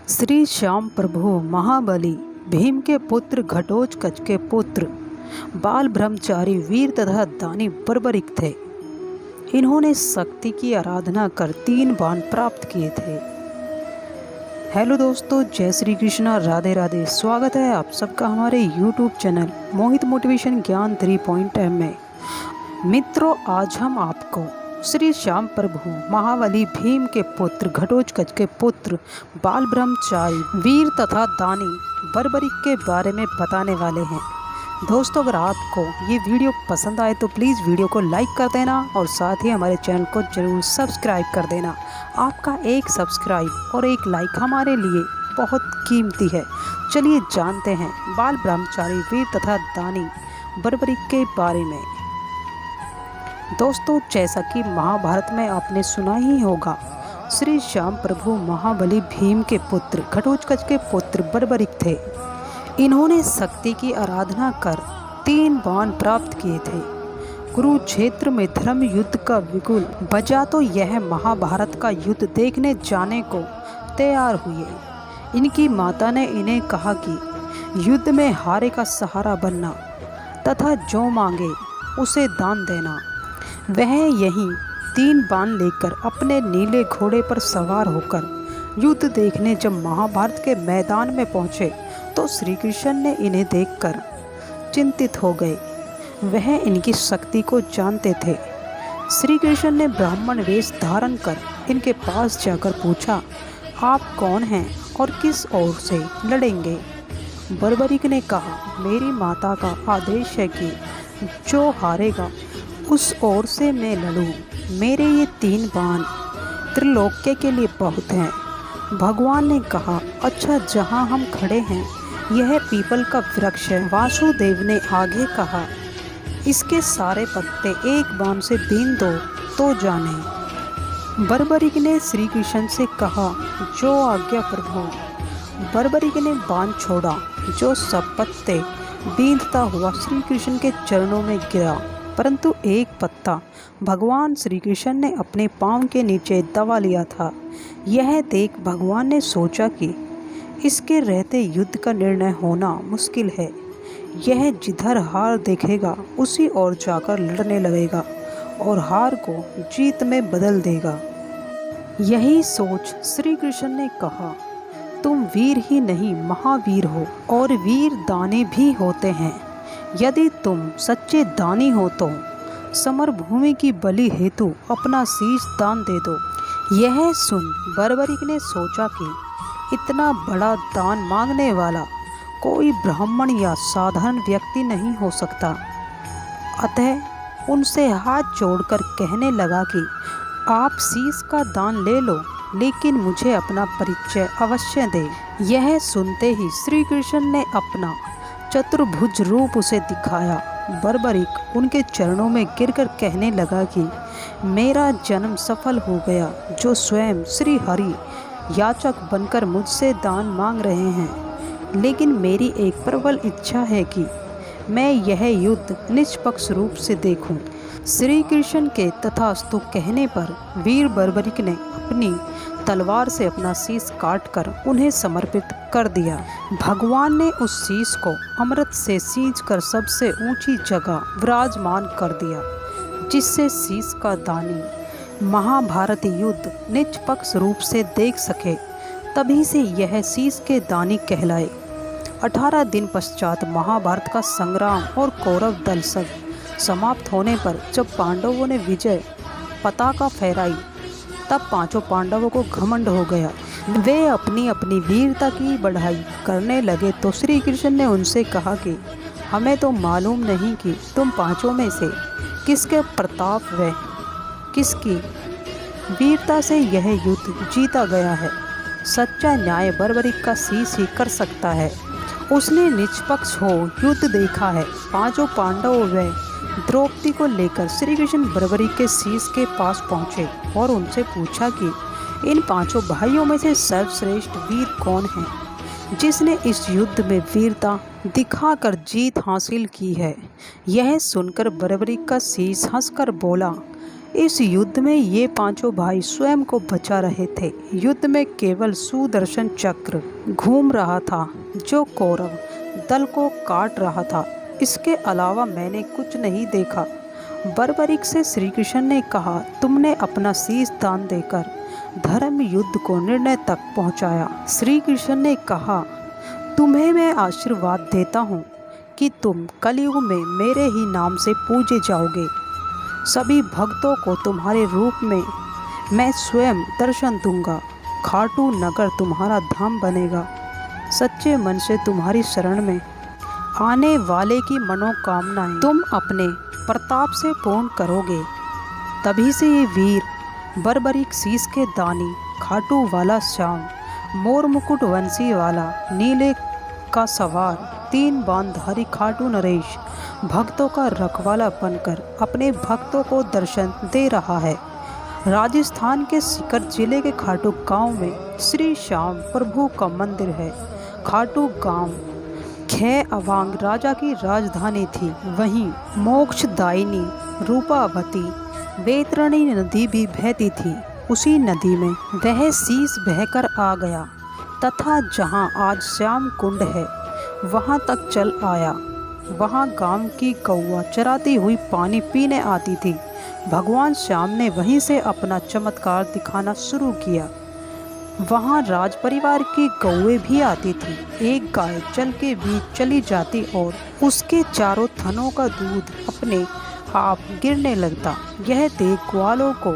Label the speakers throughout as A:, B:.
A: श्री श्याम प्रभु महाबली भीम के पुत्र घटोत्कच के पुत्र बाल ब्रह्मचारी वीर तथा दानी बर्बरिक थे। इन्होंने शक्ति की आराधना कर 3 बाण प्राप्त किए थे। हेलो दोस्तों, जय श्री कृष्णा, राधे राधे। स्वागत है आप सबका हमारे यूट्यूब चैनल मोहित मोटिवेशन ज्ञान 3.0 में। मित्रों, आज हम आपको श्री श्याम प्रभु महाबली भीम के पुत्र घटोत्कच के पुत्र बाल ब्रह्मचारी वीर तथा दानी बर्बरिक के बारे में बताने वाले हैं। दोस्तों, अगर आपको ये वीडियो पसंद आए तो प्लीज़ वीडियो को लाइक कर देना और साथ ही हमारे चैनल को जरूर सब्सक्राइब कर देना। आपका एक सब्सक्राइब और एक लाइक हमारे लिए बहुत कीमती है। चलिए जानते हैं बाल ब्रह्मचारी वीर तथा दानी बर्बरिक के बारे में। दोस्तों, जैसा कि महाभारत में आपने सुना ही होगा, श्री श्याम प्रभु महाबली भीम के पुत्र घटोत्कच के पुत्र बर्बरिक थे। इन्होंने शक्ति की आराधना कर 3 बाण प्राप्त किए थे। कुरुक्षेत्र में धर्म युद्ध का बिगुल बजा तो यह महाभारत का युद्ध देखने जाने को तैयार हुए। इनकी माता ने इन्हें कहा कि युद्ध में हारे का सहारा बनना तथा जो मांगे उसे दान देना। वह यहीं 3 बाण लेकर अपने नीले घोड़े पर सवार होकर युद्ध देखने जब महाभारत के मैदान में पहुँचे तो श्री कृष्ण ने इन्हें देखकर चिंतित हो गए। वह इनकी शक्ति को जानते थे। श्री कृष्ण ने ब्राह्मण वेश धारण कर इनके पास जाकर पूछा, आप कौन हैं और किस ओर से लड़ेंगे? बर्बरिक ने कहा, मेरी माता का आदेश है कि जो हारेगा उस ओर से मैं लड़ूं। मेरे ये 3 बाण त्रिलोक्य के लिए बहुत हैं। भगवान ने कहा, अच्छा, जहाँ हम खड़े हैं यह पीपल का वृक्ष है। वासुदेव ने आगे कहा, इसके सारे पत्ते एक बाण से बीन दो तो जाने। बर्बरिक ने श्री कृष्ण से कहा, जो आज्ञा प्रभु। बर्बरिक ने बाण छोड़ा, जो सब पत्ते बींधता हुआ श्री कृष्ण के चरणों में गिरा, परंतु एक पत्ता भगवान श्री कृष्ण ने अपने पाँव के नीचे दबा लिया था। यह देख भगवान ने सोचा कि इसके रहते युद्ध का निर्णय होना मुश्किल है। यह जिधर हार देखेगा उसी ओर जाकर लड़ने लगेगा और हार को जीत में बदल देगा। यही सोच श्री कृष्ण ने कहा, तुम वीर ही नहीं महावीर हो और वीर दानी भी होते हैं। यदि तुम सच्चे दानी हो तो समर भूमि की बलि हेतु अपना शीश दान दे दो। यह सुन बर्बरिक ने सोचा कि इतना बड़ा दान मांगने वाला कोई ब्राह्मण या साधारण व्यक्ति नहीं हो सकता। अतः उनसे हाथ जोड़कर कहने लगा कि आप शीश का दान ले लो, लेकिन मुझे अपना परिचय अवश्य दे। यह सुनते ही श्री कृष्ण ने अपना चतुर्भुज रूप उसे दिखाया। बर्बरिक उनके चरणों में गिरकर कहने लगा कि मेरा जन्म सफल हो गया, जो स्वयं श्री हरि याचक बनकर मुझसे दान मांग रहे हैं। लेकिन मेरी एक प्रबल इच्छा है कि मैं यह युद्ध निष्पक्ष रूप से देखूं। श्री कृष्ण के तथास्तु कहने पर वीर बर्बरिक ने अपनी तलवार से अपना शीश काटकर उन्हें समर्पित कर दिया। भगवान ने उस शीश को अमृत से सींचकर सबसे ऊंची जगह विराजमान कर दिया, जिससे शीश का दानी महाभारत युद्ध निष्पक्ष रूप से देख सके। तभी से यह शीश के दानी कहलाए। 18 दिन पश्चात महाभारत का संग्राम और कौरव दल सब समाप्त होने पर जब पांडवों ने विजय पताका फहराई, तब 5 पांडवों को घमंड हो गया। वे अपनी अपनी वीरता की बढ़ाई करने लगे तो श्री कृष्ण ने उनसे कहा कि हमें तो मालूम नहीं कि तुम 5 में से किसके प्रताप व किसकी वीरता से यह युद्ध जीता गया है। सच्चा न्याय बर्बरिक का शीश ही कर सकता है। उसने निष्पक्ष हो युद्ध देखा है। 5 पांडवों व द्रौपदी को लेकर श्री कृष्ण बर्बरिक के शीश के पास पहुँचे और उनसे पूछा कि इन 5 भाइयों में से सर्वश्रेष्ठ वीर कौन है, जिसने इस युद्ध में वीरता दिखाकर जीत हासिल की है। यह सुनकर बर्बरिक का शीश हंसकर बोला, इस युद्ध में ये पांचों भाई स्वयं को बचा रहे थे। युद्ध में केवल सुदर्शन चक्र घूम रहा था जो कौरव दल को काट रहा था। इसके अलावा मैंने कुछ नहीं देखा। बर्बरीक से श्री कृष्ण ने कहा, तुमने अपना शीश दान देकर धर्म युद्ध को निर्णय तक पहुंचाया। श्री कृष्ण ने कहा, तुम्हें मैं आशीर्वाद देता हूं कि तुम कलयुग में मेरे ही नाम से पूजे जाओगे। सभी भक्तों को तुम्हारे रूप में मैं स्वयं दर्शन दूंगा। खाटू नगर तुम्हारा धाम बनेगा। सच्चे मन से तुम्हारी शरण में आने वाले की मनोकामनाएं तुम अपने प्रताप से पूर्ण करोगे। तभी से ये वीर बर्बरीक शीश के दानी खाटू वाला श्याम, मोर मुकुट वंशी वाला, नीले का सवार, 3 बाणधारी खाटू नरेश भक्तों का रखवाला बनकर अपने भक्तों को दर्शन दे रहा है। राजस्थान के सीकर जिले के खाटू गांव में श्री श्याम प्रभु का मंदिर है। खाटू गांव खे अवांग राजा की राजधानी थी। वहीं मोक्षदायिनी रूपावती बैतरणी नदी भी बहती थी। उसी नदी में वह शीश बहकर आ गया तथा जहां आज श्याम कुंड है वहां तक चल आया। वहां गांव की गौवा चराती हुई पानी पीने आती थी। भगवान श्याम ने वहीं से अपना चमत्कार दिखाना शुरू किया। वहां राज परिवार की गौएं भी आती थी। एक गाय जल के बीच चली जाती और उसके चारों थनों का दूध अपने आप गिरने लगता। यह देख ग्वालों को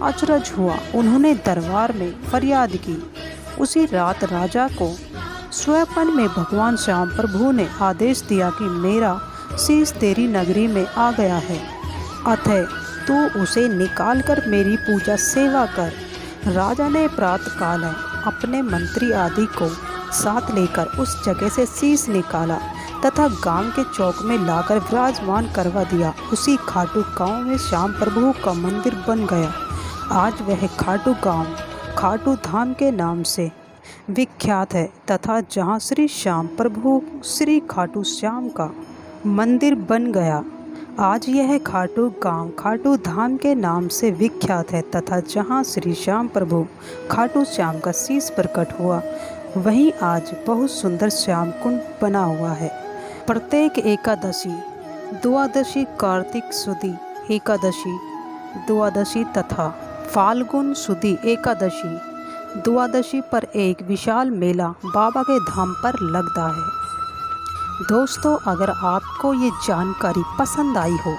A: अचरज हुआ। उन्होंने दरबार में फरियाद की। उसी रात राजा को स्वप्न में भगवान श्याम प्रभु ने आदेश दिया कि मेरा शीश तेरी नगरी में आ गया है, अतः तू उसे निकाल कर मेरी पूजा सेवा कर। राजा ने प्रातःकाल अपने मंत्री आदि को साथ लेकर उस जगह से शीश निकाला तथा गांव के चौक में लाकर विराजमान करवा दिया। उसी खाटू गांव में श्याम प्रभु का मंदिर बन गया। आज वह खाटू गांव खाटू धाम के नाम से विख्यात है तथा जहां श्री श्याम प्रभु श्री खाटू श्याम का मंदिर बन गया। आज यह खाटू गांव खाटू धाम के नाम से विख्यात है तथा जहां श्री श्याम प्रभु खाटू श्याम का शीश प्रकट हुआ वहीं आज बहुत सुंदर श्याम कुंड बना हुआ है। प्रत्येक एकादशी, द्वादशी, कार्तिक सुदी एकादशी, द्वादशी तथा फाल्गुन सुदी एकादशी, द्वादशी पर एक विशाल मेला बाबा के धाम पर लगता है। दोस्तों, अगर आपको ये जानकारी पसंद आई हो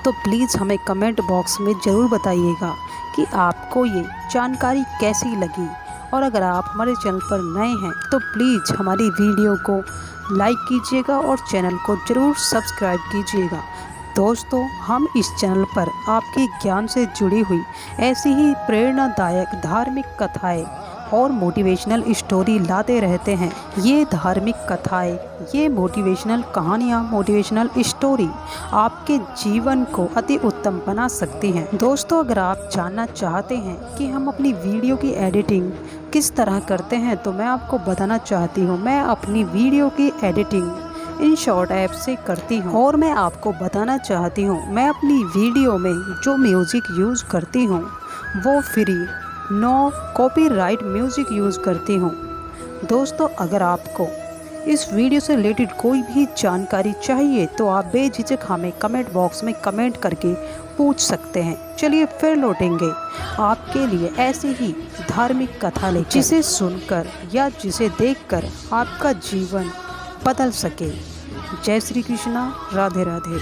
A: तो प्लीज़ हमें कमेंट बॉक्स में ज़रूर बताइएगा कि आपको ये जानकारी कैसी लगी। और अगर आप हमारे चैनल पर नए हैं तो प्लीज़ हमारी वीडियो को लाइक कीजिएगा और चैनल को ज़रूर सब्सक्राइब कीजिएगा। दोस्तों, हम इस चैनल पर आपके ज्ञान से जुड़ी हुई ऐसी ही प्रेरणादायक धार्मिक कथाएं और मोटिवेशनल स्टोरी लाते रहते हैं। ये धार्मिक कथाएं, ये मोटिवेशनल कहानियाँ, मोटिवेशनल स्टोरी आपके जीवन को अति उत्तम बना सकती हैं। दोस्तों, अगर आप जानना चाहते हैं कि हम अपनी वीडियो की एडिटिंग किस तरह करते हैं तो मैं आपको बताना चाहती हूँ। मैं अपनी वीडियो की एडिटिंग InShot ऐप से करती हूँ और मैं आपको बताना चाहती हूँ मैं अपनी वीडियो में जो म्यूज़िक यूज़ करती हूँ वो free, no copyright music use करती हूँ। दोस्तों, अगर आपको इस वीडियो से रिलेटेड कोई भी जानकारी चाहिए तो आप बेझिझक हमें कमेंट बॉक्स में कमेंट करके पूछ सकते हैं। चलिए फिर लौटेंगे आपके लिए ऐसी ही धार्मिक कथा लेकर, जिसे सुनकर या जिसे देखकर आपका जीवन बदल सके। जय श्री कृष्णा, राधे राधे।